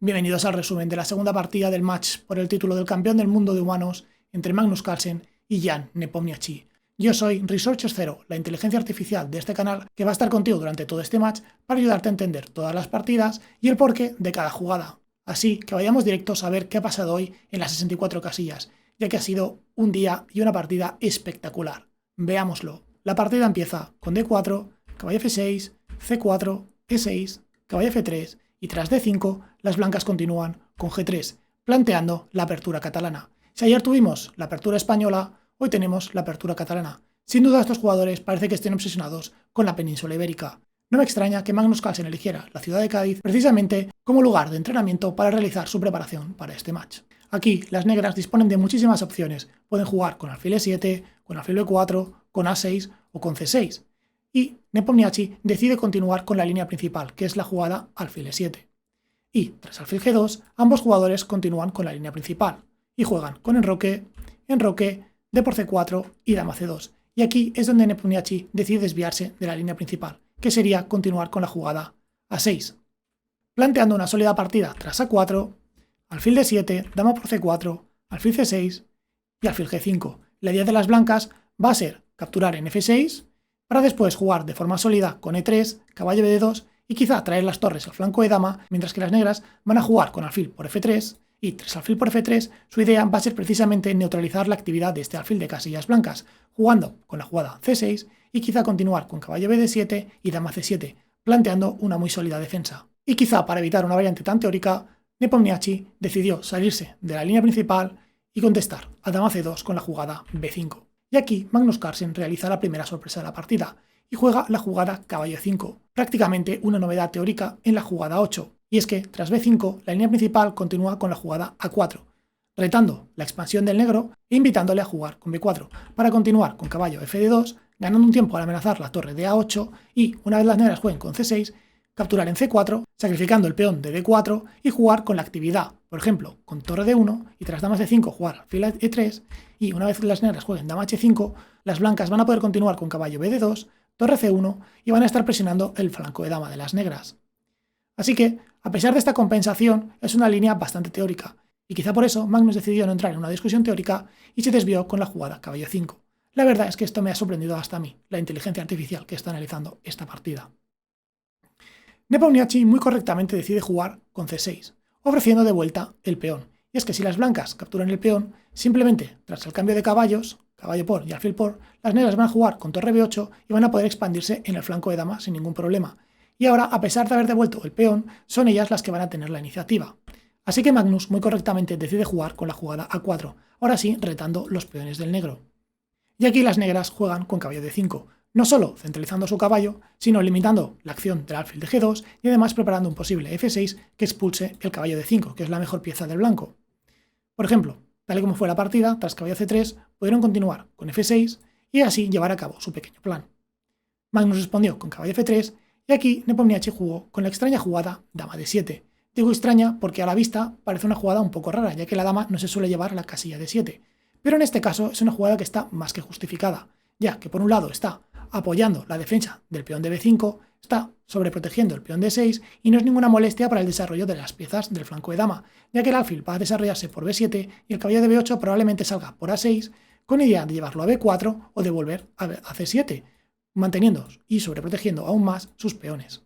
Bienvenidos al resumen de la segunda partida del match por el título del campeón del mundo de humanos entre Magnus Carlsen y Jan Nepomniachtchi. Yo soy Researcher0, la inteligencia artificial de este canal que va a estar contigo durante todo este match para ayudarte a entender todas las partidas y el porqué de cada jugada. Así que vayamos directos a ver qué ha pasado hoy en las 64 casillas, ya que ha sido un día y una partida espectacular. Veámoslo. La partida empieza con D4, caballo F6, C4, E6, caballo F3 y tras D5 las blancas continúan con G3, planteando la apertura catalana. Si ayer tuvimos la apertura española, hoy tenemos la apertura catalana. Sin duda estos jugadores parece que estén obsesionados con la península ibérica. No me extraña que Magnus Carlsen eligiera la ciudad de Cádiz precisamente como lugar de entrenamiento para realizar su preparación para este match. Aquí las negras disponen de muchísimas opciones, pueden jugar con alfil E7, con alfil B4, con A6 o con C6. Y Nepomniachtchi decide continuar con la línea principal, que es la jugada alfil E7. Y tras alfil G2, ambos jugadores continúan con la línea principal y juegan con enroque, D por C4 y dama C2. Y aquí es donde Nepomniachtchi decide desviarse de la línea principal, que sería continuar con la jugada A6. Planteando una sólida partida tras A4, alfil D7, dama por C4, alfil C6 y alfil G5. La idea de las blancas va a ser capturar en F6 para después jugar de forma sólida con E3, caballo B2 y quizá traer las torres al flanco de dama, mientras que las negras van a jugar con alfil por F3 y tras alfil por F3 su idea va a ser precisamente neutralizar la actividad de este alfil de casillas blancas, jugando con la jugada C6 y quizá continuar con caballo BD7 y dama C7, planteando una muy sólida defensa. Y quizá para evitar una variante tan teórica, Nepomniachtchi decidió salirse de la línea principal y contestar a dama C2 con la jugada B5. Y aquí Magnus Carlsen realiza la primera sorpresa de la partida y juega la jugada caballo 5, prácticamente una novedad teórica en la jugada 8, y es que tras B5 la línea principal continúa con la jugada A4, retando la expansión del negro e invitándole a jugar con B4 para continuar con caballo Fd2, ganando un tiempo al amenazar la torre de A8 y, una vez las negras jueguen con C6, capturar en C4, sacrificando el peón de D4 y jugar con la actividad, por ejemplo, con torre D1 y tras dama C5 jugar alfil E3 y una vez las negras jueguen dama H5, las blancas van a poder continuar con caballo BD2, torre C1 y van a estar presionando el flanco de dama de las negras. Así que, a pesar de esta compensación, es una línea bastante teórica y quizá por eso Magnus decidió no entrar en una discusión teórica y se desvió con la jugada caballo 5. La verdad es que esto me ha sorprendido hasta a mí, la inteligencia artificial que está analizando esta partida. Nepomniachtchi muy correctamente decide jugar con C6, ofreciendo de vuelta el peón. Y es que si las blancas capturan el peón, simplemente tras el cambio de caballos, caballo por y alfil por, las negras van a jugar con torre B8 y van a poder expandirse en el flanco de dama sin ningún problema. Y ahora, a pesar de haber devuelto el peón, son ellas las que van a tener la iniciativa. Así que Magnus muy correctamente decide jugar con la jugada A4, ahora sí retando los peones del negro. Y aquí las negras juegan con caballo D5, no solo centralizando su caballo, sino limitando la acción del alfil de G2 y además preparando un posible F6 que expulse el caballo D5, que es la mejor pieza del blanco. Por ejemplo, tal y como fue la partida, tras caballo C3 pudieron continuar con F6 y así llevar a cabo su pequeño plan. Magnus respondió con caballo F3 y aquí Nepomniachtchi jugó con la extraña jugada dama D7. Digo extraña porque a la vista parece una jugada un poco rara, ya que la dama no se suele llevar a la casilla D7, pero en este caso es una jugada que está más que justificada, ya que por un lado está apoyando la defensa del peón de B5, está sobreprotegiendo el peón de 6 y no es ninguna molestia para el desarrollo de las piezas del flanco de dama, ya que el alfil va a desarrollarse por B7 y el caballo de B8 probablemente salga por A6 con idea de llevarlo a B4 o de volver a C7, manteniendo y sobreprotegiendo aún más sus peones.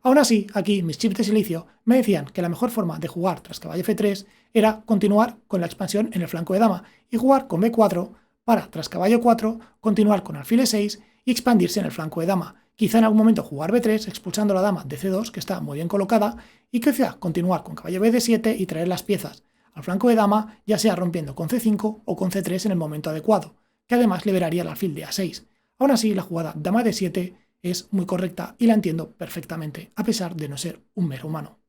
Aún así, aquí mis chips de silicio me decían que la mejor forma de jugar tras caballo F3 era continuar con la expansión en el flanco de dama y jugar con B4 para, tras caballo 4, continuar con alfil E6 y expandirse en el flanco de dama. Quizá en algún momento jugar B3 expulsando la dama de C2, que está muy bien colocada, y quizá continuar con caballo BD7 y traer las piezas al flanco de dama, ya sea rompiendo con C5 o con C3 en el momento adecuado, que además liberaría el alfil de A6. Aún así, la jugada dama D7 es muy correcta y la entiendo perfectamente, a pesar de no ser un mero humano.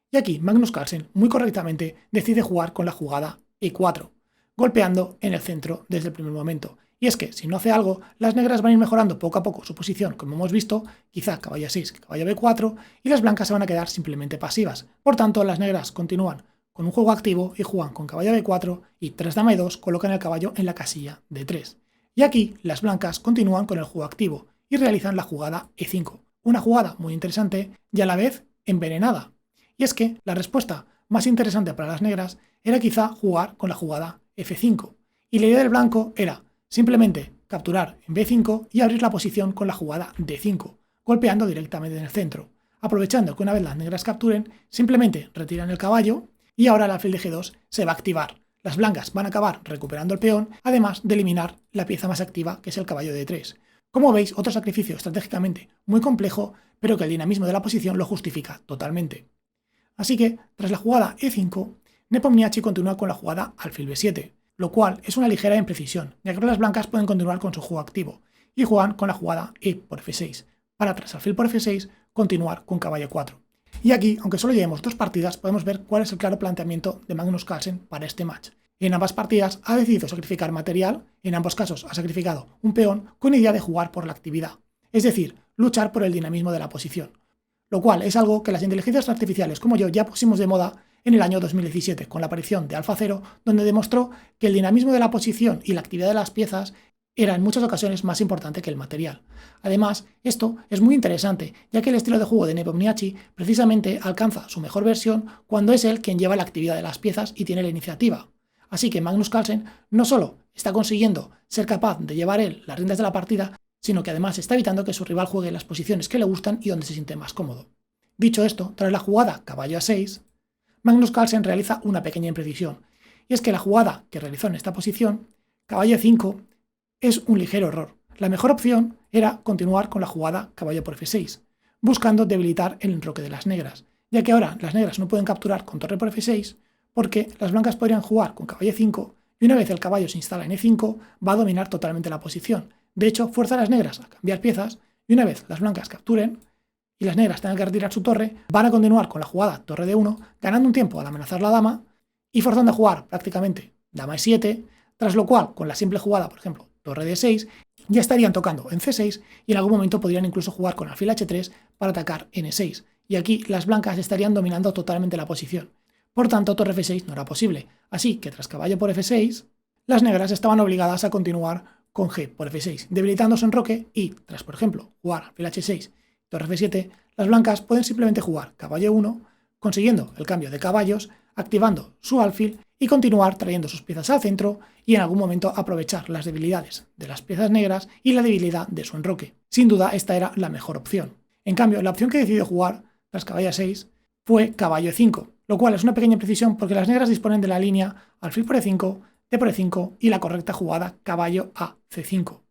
Y aquí Magnus Carlsen muy correctamente decide jugar con la jugada E4, golpeando en el centro desde el primer momento. Y es que si no hace algo, las negras van a ir mejorando poco a poco su posición, como hemos visto, quizá caballo 6, caballo B4, y las blancas se van a quedar simplemente pasivas. Por tanto, las negras continúan con un juego activo y juegan con caballo B4 y tras dama E2 colocan el caballo en la casilla D3. Y aquí las blancas continúan con el juego activo y realizan la jugada E5, una jugada muy interesante y a la vez envenenada. Y es que la respuesta más interesante para las negras era quizá jugar con la jugada F5. Y la idea del blanco era simplemente capturar en B5 y abrir la posición con la jugada D5, golpeando directamente en el centro. Aprovechando que una vez las negras capturen, simplemente retiran el caballo y ahora el alfil de G2 se va a activar. Las blancas van a acabar recuperando el peón, además de eliminar la pieza más activa, que es el caballo de D3. Como veis, otro sacrificio estratégicamente muy complejo, pero que el dinamismo de la posición lo justifica totalmente. Así que, tras la jugada E5, Nepomniachtchi continúa con la jugada alfil B7, lo cual es una ligera imprecisión, ya que las blancas pueden continuar con su juego activo, y juegan con la jugada E por F6, para tras alfil por F6 continuar con caballo 4. Y aquí, aunque solo llevemos 2 partidas, podemos ver cuál es el claro planteamiento de Magnus Carlsen para este match. En ambas partidas ha decidido sacrificar material, en ambos casos ha sacrificado un peón con idea de jugar por la actividad, es decir, luchar por el dinamismo de la posición, lo cual es algo que las inteligencias artificiales como yo ya pusimos de moda en el año 2017 con la aparición de AlphaZero, donde demostró que el dinamismo de la posición y la actividad de las piezas era en muchas ocasiones más importante que el material. Además, esto es muy interesante, ya que el estilo de juego de Nepomniachtchi precisamente alcanza su mejor versión cuando es él quien lleva la actividad de las piezas y tiene la iniciativa. Así que Magnus Carlsen no solo está consiguiendo ser capaz de llevar él las riendas de la partida, sino que además está evitando que su rival juegue las posiciones que le gustan y donde se siente más cómodo. Dicho esto, tras la jugada caballo a6, Magnus Carlsen realiza una pequeña imprecisión, y es que la jugada que realizó en esta posición, caballo e5, es un ligero error. La mejor opción era continuar con la jugada caballo por F6, buscando debilitar el enroque de las negras, ya que ahora las negras no pueden capturar con torre por F6, porque las blancas podrían jugar con caballo e5, y una vez el caballo se instala en E5, va a dominar totalmente la posición. De hecho, fuerza a las negras a cambiar piezas, y una vez las blancas capturen, y las negras tengan que retirar su torre, van a continuar con la jugada torre D1, ganando un tiempo al amenazar la dama, y forzando a jugar prácticamente dama E7, tras lo cual, con la simple jugada, por ejemplo, torre D6, ya estarían tocando en C6, y en algún momento podrían incluso jugar con alfil H3 para atacar en E6, y aquí las blancas estarían dominando totalmente la posición. Por tanto, torre F6 no era posible, así que tras caballo por F6, las negras estaban obligadas a continuar con G por F6, debilitando su enroque y, tras por ejemplo jugar alfil H6, torre F7, las blancas pueden simplemente jugar caballo 1, consiguiendo el cambio de caballos, activando su alfil y continuar trayendo sus piezas al centro y en algún momento aprovechar las debilidades de las piezas negras y la debilidad de su enroque. Sin duda esta era la mejor opción. En cambio, la opción que decidió jugar tras caballo A6 fue caballo E5, lo cual es una pequeña imprecisión porque las negras disponen de la línea alfil por E5, D por E5 y la correcta jugada caballo a C5.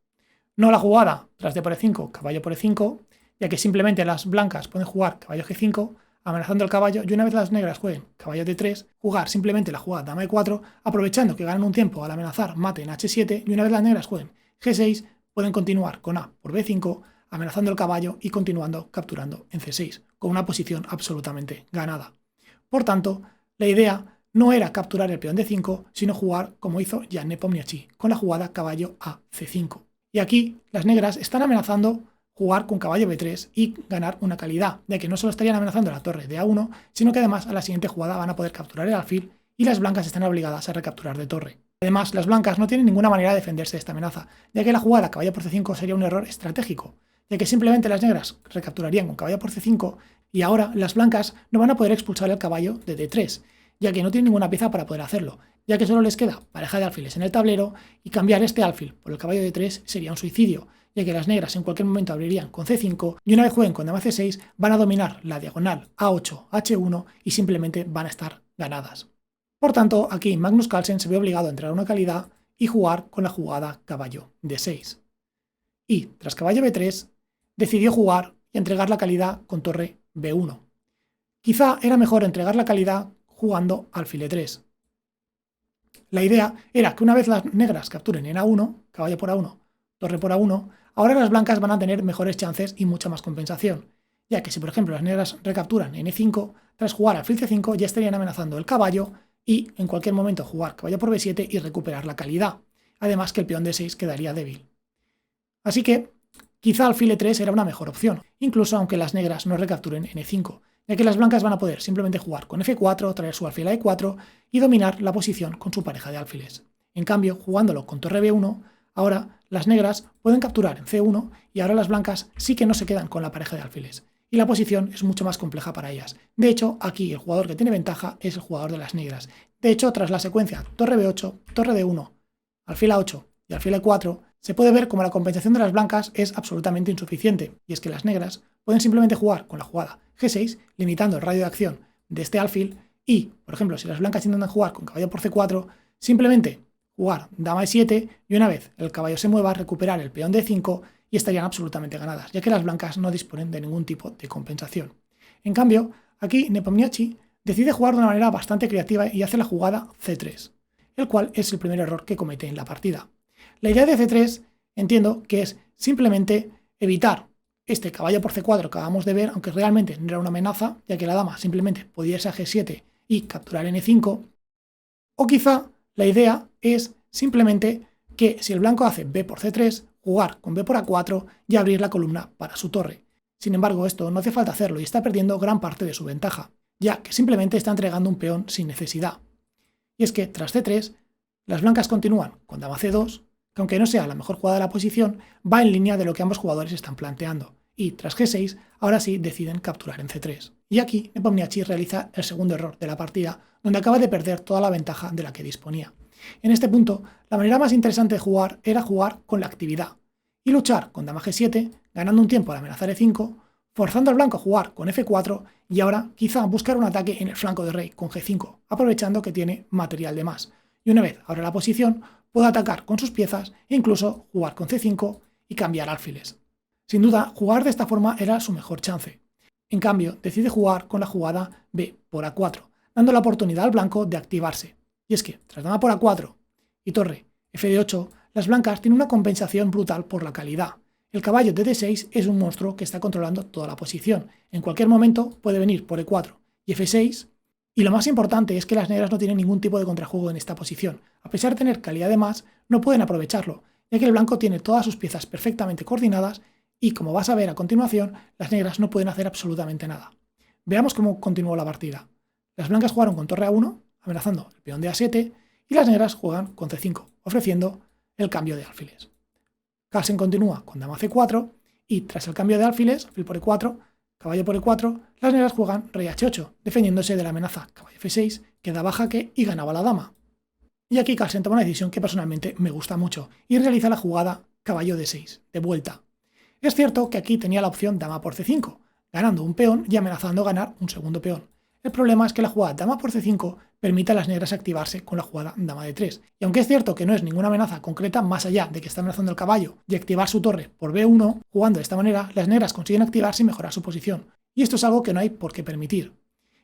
No la jugada tras D por E5, caballo por E5, ya que simplemente las blancas pueden jugar caballo G5, amenazando el caballo, y una vez las negras jueguen caballo D3, jugar simplemente la jugada dama E4, aprovechando que ganan un tiempo al amenazar mate en H7, y una vez las negras jueguen G6, pueden continuar con A por B5, amenazando el caballo y continuando capturando en C6, con una posición absolutamente ganada. Por tanto, la idea no era capturar el peón D5, sino jugar como hizo Jan Nepomniachtchi, con la jugada caballo a C5. Y aquí las negras están amenazando jugar con caballo B3 y ganar una calidad, ya que no solo estarían amenazando la torre de A1, sino que además a la siguiente jugada van a poder capturar el alfil y las blancas están obligadas a recapturar de torre. Además, las blancas no tienen ninguna manera de defenderse de esta amenaza, ya que la jugada caballo por C5 sería un error estratégico, ya que simplemente las negras recapturarían con caballo por C5 y ahora las blancas no van a poder expulsar el caballo de D3, ya que no tienen ninguna pieza para poder hacerlo, ya que solo les queda pareja de alfiles en el tablero y cambiar este alfil por el caballo de D3 sería un suicidio, ya que las negras en cualquier momento abrirían con C5 y una vez jueguen con dama C6 van a dominar la diagonal A8, H1 y simplemente van a estar ganadas. Por tanto, aquí Magnus Carlsen se ve obligado a entrar a una calidad y jugar con la jugada caballo D6. Y, tras caballo B3, decidió jugar y entregar la calidad con torre B1. Quizá era mejor entregar la calidad jugando alfil E3. La idea era que una vez las negras capturen en A1, caballo por A1, torre por A1, ahora las blancas van a tener mejores chances y mucha más compensación, ya que si por ejemplo las negras recapturan en E5, tras jugar alfil C5 ya estarían amenazando el caballo y en cualquier momento jugar caballo por B7 y recuperar la calidad, además que el peón D6 quedaría débil. Así que quizá alfil E3 era una mejor opción, incluso aunque las negras no recapturen en E5, ya que las blancas van a poder simplemente jugar con F4, traer su alfil a E4 y dominar la posición con su pareja de alfiles. En cambio, jugándolo con torre B1, ahora las negras pueden capturar en C1 y ahora las blancas sí que no se quedan con la pareja de alfiles. y la posición es mucho más compleja para ellas. De hecho, aquí el jugador que tiene ventaja es el jugador de las negras. De hecho, tras la secuencia torre B8, torre D1, alfil A8 y alfil E4, se puede ver como la compensación de las blancas es absolutamente insuficiente, y es que las negras pueden simplemente jugar con la jugada G6, limitando el radio de acción de este alfil, y, por ejemplo, si las blancas intentan jugar con caballo por C4, simplemente jugar dama E7 y una vez el caballo se mueva, recuperar el peón D5 y estarían absolutamente ganadas, ya que las blancas no disponen de ningún tipo de compensación. En cambio, aquí Nepomniachtchi decide jugar de una manera bastante creativa y hace la jugada C3, el cual es el primer error que comete en la partida. La idea de C3 entiendo que es simplemente evitar este caballo por C4 que acabamos de ver, aunque realmente no era una amenaza, ya que la dama simplemente podía irse a G7 y capturar N5, o quizá la idea es simplemente que si el blanco hace B por C3, jugar con B por A4 y abrir la columna para su torre. Sin embargo, esto no hace falta hacerlo y está perdiendo gran parte de su ventaja, ya que simplemente está entregando un peón sin necesidad. Y es que tras C3, las blancas continúan con dama C2, que aunque no sea la mejor jugada de la posición, va en línea de lo que ambos jugadores están planteando, y tras G6, ahora sí deciden capturar en C3. Y aquí Nepomniachtchi realiza el segundo error de la partida, donde acaba de perder toda la ventaja de la que disponía. En este punto, la manera más interesante de jugar era jugar con la actividad, y luchar con dama G7, ganando un tiempo al amenazar E5, forzando al blanco a jugar con F4 y ahora quizá buscar un ataque en el flanco de rey con G5, aprovechando que tiene material de más. Y una vez abra la posición, puede atacar con sus piezas e incluso jugar con C5 y cambiar alfiles. Sin duda, jugar de esta forma era su mejor chance. En cambio, decide jugar con la jugada B por A4, dando la oportunidad al blanco de activarse. Y es que, tras dama por A4 y torre F de 8, las blancas tienen una compensación brutal por la calidad. El caballo de D6 es un monstruo que está controlando toda la posición. En cualquier momento puede venir por E4 y F6, y lo más importante es que las negras no tienen ningún tipo de contrajuego en esta posición. A pesar de tener calidad de más, no pueden aprovecharlo, ya que el blanco tiene todas sus piezas perfectamente coordinadas y, como vas a ver a continuación, las negras no pueden hacer absolutamente nada. Veamos cómo continuó la partida. Las blancas jugaron con torre A1, amenazando el peón de A7, y las negras juegan con C5, ofreciendo el cambio de alfiles. Carlsen continúa con dama C4, y tras el cambio de alfiles, alfil por E4, caballo por E4, las negras juegan rey H8, defendiéndose de la amenaza caballo F6, que daba jaque y ganaba la dama. Y aquí Carlsen toma una decisión que personalmente me gusta mucho, y realiza la jugada caballo D6, de vuelta. Es cierto que aquí tenía la opción dama por C5, ganando un peón y amenazando ganar un segundo peón. El problema es que la jugada dama por C5 permite a las negras activarse con la jugada dama de 3. Y aunque es cierto que no es ninguna amenaza concreta más allá de que está amenazando el caballo y activar su torre por B1, jugando de esta manera las negras consiguen activarse y mejorar su posición. Y esto es algo que no hay por qué permitir.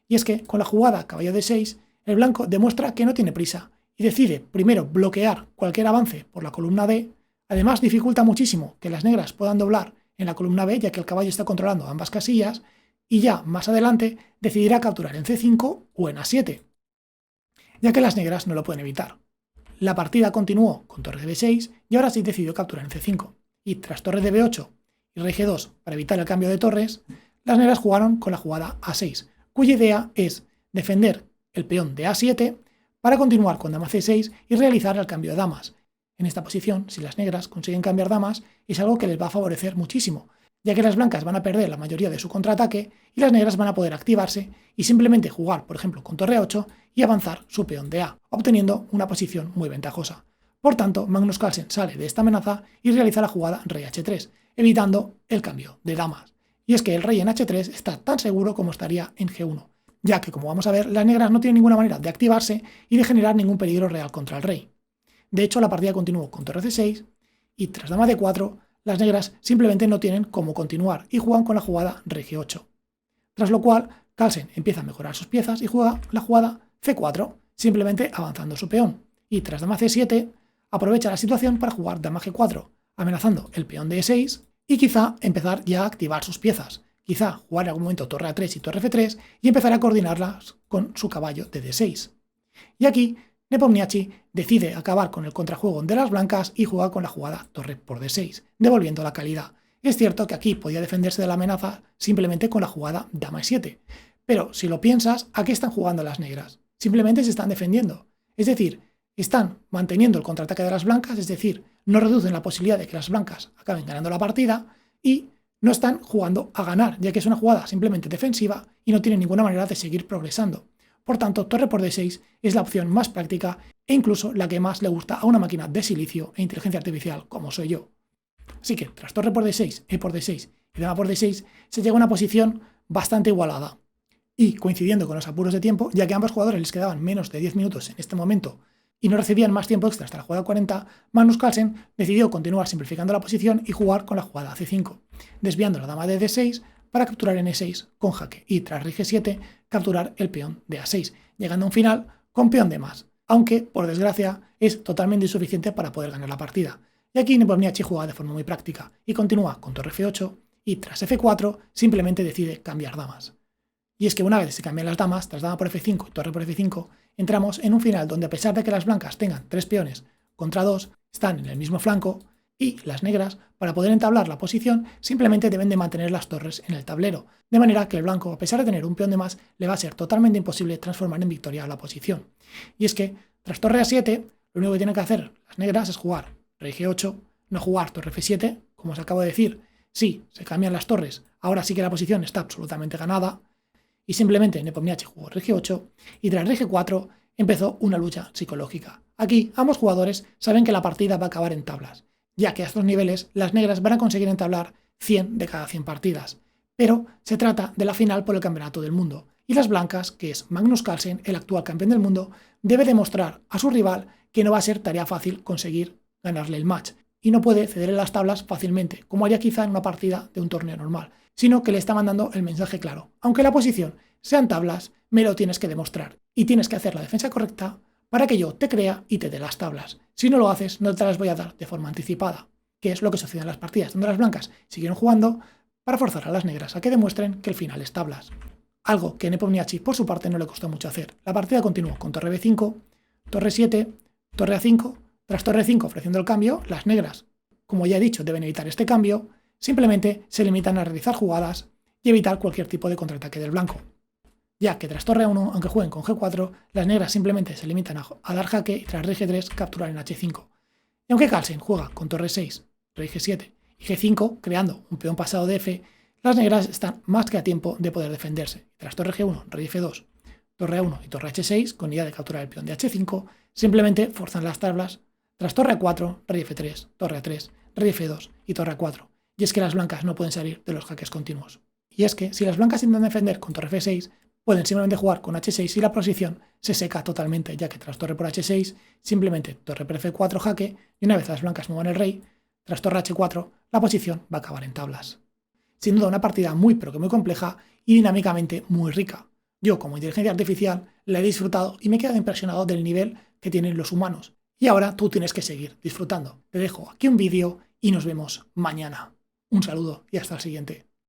Y es que con la jugada caballo D6, el blanco demuestra que no tiene prisa y decide primero bloquear cualquier avance por la columna D. Además dificulta muchísimo que las negras puedan doblar en la columna B, ya que el caballo está controlando ambas casillas, y ya más adelante decidirá capturar en C5 o en A7, ya que las negras no lo pueden evitar. La partida continuó con torre de B6 y ahora sí decidió capturar en C5, y tras torre de B8 y rey G2 para evitar el cambio de torres, las negras jugaron con la jugada A6, cuya idea es defender el peón de A7 para continuar con dama C6 y realizar el cambio de damas. En esta posición, si las negras consiguen cambiar damas, es algo que les va a favorecer muchísimo, ya que las blancas van a perder la mayoría de su contraataque y las negras van a poder activarse y simplemente jugar, por ejemplo, con torre 8 y avanzar su peón de A, obteniendo una posición muy ventajosa. Por tanto, Magnus Carlsen sale de esta amenaza y realiza la jugada rey H3, evitando el cambio de damas. Y es que el rey en H3 está tan seguro como estaría en G1, ya que, como vamos a ver, las negras no tienen ninguna manera de activarse y de generar ningún peligro real contra el rey. De hecho, la partida continuó con torre C6 y tras dama D4, las negras simplemente no tienen cómo continuar y juegan con la jugada rey G8. Tras lo cual, Carlsen empieza a mejorar sus piezas y juega la jugada C4, simplemente avanzando su peón. Y tras dama C7, aprovecha la situación para jugar dama G4, amenazando el peón de E6 y quizá empezar ya a activar sus piezas. Quizá jugar en algún momento torre A3 y torre F3 y empezar a coordinarlas con su caballo de D6. Y aquí Nepomniachtchi decide acabar con el contrajuego de las blancas y juega con la jugada torre por D6, devolviendo la calidad. Es cierto que aquí podía defenderse de la amenaza simplemente con la jugada dama E7, pero si lo piensas, ¿a qué están jugando las negras? Simplemente se están defendiendo. Es decir, están manteniendo el contraataque de las blancas, es decir, no reducen la posibilidad de que las blancas acaben ganando la partida y no están jugando a ganar, ya que es una jugada simplemente defensiva y no tienen ninguna manera de seguir progresando. Por tanto, torre por D6 es la opción más práctica e incluso la que más le gusta a una máquina de silicio e inteligencia artificial como soy yo. Así que tras torre por D6, E por D6 y dama por D6 se llega a una posición bastante igualada. Y coincidiendo con los apuros de tiempo, ya que a ambos jugadores les quedaban menos de 10 minutos en este momento y no recibían más tiempo extra hasta la jugada 40, Magnus Carlsen decidió continuar simplificando la posición y jugar con la jugada C5, desviando la dama de D6 para capturar en E6 con jaque y tras rey G7 capturar el peón de A6, llegando a un final con peón de más, aunque por desgracia es totalmente insuficiente para poder ganar la partida. Y aquí Nepomniachtchi juega de forma muy práctica y continúa con torre F8 y tras F4 simplemente decide cambiar damas. Y es que una vez se cambian las damas, tras dama por F5 y torre por F5, entramos en un final donde a pesar de que las blancas tengan 3 peones contra 2, están en el mismo flanco y las negras, para poder entablar la posición, simplemente deben de mantener las torres en el tablero, de manera que el blanco, a pesar de tener un peón de más, le va a ser totalmente imposible transformar en victoria la posición. Y es que, tras torre A7, lo único que tienen que hacer las negras es jugar rey G8, no jugar torre F7, como os acabo de decir. Sí, se cambian las torres, ahora sí que la posición está absolutamente ganada, y simplemente Nepomniachtchi jugó rey G8 y tras rey G4 empezó una lucha psicológica. Aquí ambos jugadores saben que la partida va a acabar en tablas, ya que a estos niveles las negras van a conseguir entablar 100 de cada 100 partidas, pero se trata de la final por el campeonato del mundo, y las blancas, que es Magnus Carlsen, el actual campeón del mundo, debe demostrar a su rival que no va a ser tarea fácil conseguir ganarle el match, y no puede ceder en las tablas fácilmente, como haría quizá en una partida de un torneo normal, sino que le está mandando el mensaje claro. Aunque la posición sean tablas, me lo tienes que demostrar, y tienes que hacer la defensa correcta para que yo te crea y te dé las tablas. Si no lo haces, no te las voy a dar de forma anticipada, que es lo que sucede en las partidas donde las blancas siguieron jugando para forzar a las negras a que demuestren que el final es tablas. Algo que Nepomniachtchi por su parte no le costó mucho hacer. La partida continuó con torre B5, torre 7, torre A5, tras torre 5 ofreciendo el cambio, las negras, como ya he dicho, deben evitar este cambio, simplemente se limitan a realizar jugadas y evitar cualquier tipo de contraataque del blanco. Ya que tras torre 1, aunque jueguen con G4, las negras simplemente se limitan a dar jaque y tras rey G3 capturar en H5. Y aunque Carlsen juega con torre 6, rey G7 y G5, creando un peón pasado de F, las negras están más que a tiempo de poder defenderse. Tras torre G1, rey F2, torre A1 y torre H6, con idea de capturar el peón de H5, simplemente forzan las tablas. Tras torre A4, rey F3, torre A3, rey F2 y torre A4. Y es que las blancas no pueden salir de los jaques continuos. Y es que si las blancas intentan defender con torre F6, pueden simplemente jugar con H6 y la posición se seca totalmente, ya que tras torre por H6, simplemente torre por F4 jaque, y una vez las blancas muevan el rey, tras torre H4, la posición va a acabar en tablas. Sin duda una partida muy pero que muy compleja y dinámicamente muy rica. Yo, como inteligencia artificial, la he disfrutado y me he quedado impresionado del nivel que tienen los humanos. Y ahora tú tienes que seguir disfrutando. Te dejo aquí un vídeo y nos vemos mañana. Un saludo y hasta el siguiente.